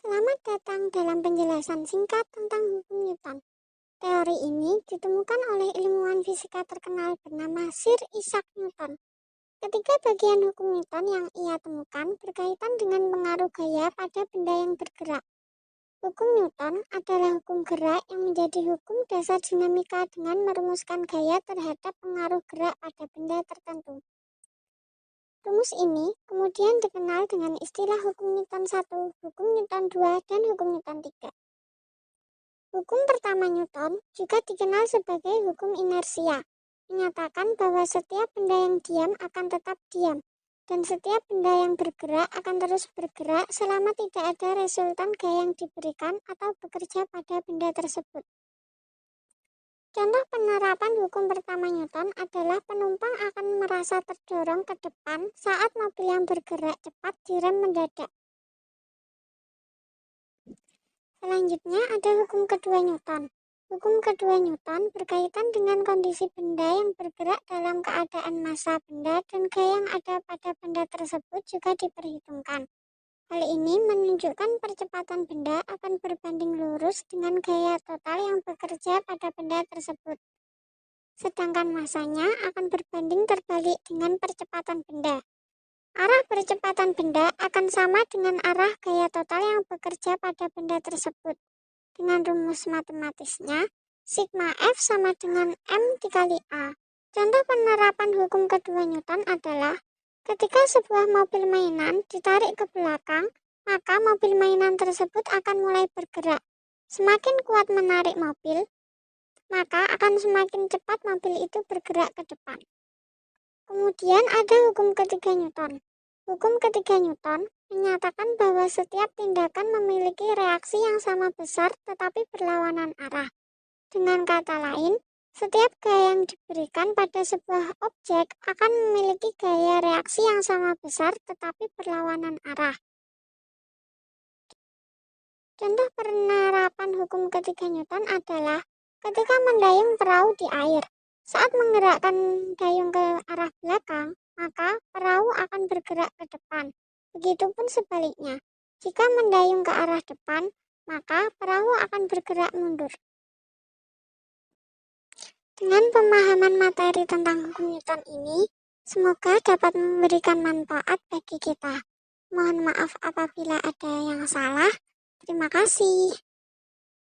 Selamat datang dalam penjelasan singkat tentang hukum Newton. Teori ini ditemukan oleh ilmuwan fisika terkenal bernama Sir Isaac Newton. Ketiga bagian hukum Newton yang ia temukan berkaitan dengan pengaruh gaya pada benda yang bergerak. Hukum Newton adalah hukum gerak yang menjadi hukum dasar dinamika dengan merumuskan gaya terhadap pengaruh gerak pada benda tertentu. Rumus ini kemudian dikenal dengan istilah hukum Newton 1, hukum Newton 2, dan hukum Newton 3. Hukum pertama Newton juga dikenal sebagai hukum inersia, menyatakan bahwa setiap benda yang diam akan tetap diam, dan setiap benda yang bergerak akan terus bergerak selama tidak ada resultan gaya yang diberikan atau bekerja pada benda tersebut. Contoh penerapan hukum pertama Newton adalah penumpang akan merasa terdorong ke depan saat mobil yang bergerak cepat direm mendadak. Selanjutnya ada hukum kedua Newton. Hukum kedua Newton berkaitan dengan kondisi benda yang bergerak dalam keadaan massa benda dan gaya yang ada pada benda tersebut juga diperhitungkan. Hal ini menunjukkan percepatan benda akan berbanding lurus dengan gaya total yang bekerja pada benda tersebut. Sedangkan masanya akan berbanding terbalik dengan percepatan benda. Arah percepatan benda akan sama dengan arah gaya total yang bekerja pada benda tersebut. Dengan rumus matematisnya, sigma F sama dengan M dikali A. Contoh penerapan hukum kedua Newton adalah ketika sebuah mobil mainan ditarik ke belakang, maka mobil mainan tersebut akan mulai bergerak. Semakin kuat menarik mobil, maka akan semakin cepat mobil itu bergerak ke depan. Kemudian ada hukum ketiga Newton. Hukum ketiga Newton menyatakan bahwa setiap tindakan memiliki reaksi yang sama besar tetapi berlawanan arah. Dengan kata lain, setiap gaya yang diberikan pada sebuah objek akan memiliki gaya reaksi yang sama besar tetapi berlawanan arah. Contoh penerapan hukum ketiga Newton adalah ketika mendayung perahu di air. Saat menggerakkan dayung ke arah belakang, maka perahu akan bergerak ke depan. Begitupun sebaliknya, jika mendayung ke arah depan, maka perahu akan bergerak mundur. Dengan pemahaman materi tentang hukum Newton ini, semoga dapat memberikan manfaat bagi kita. Mohon maaf apabila ada yang salah. Terima kasih.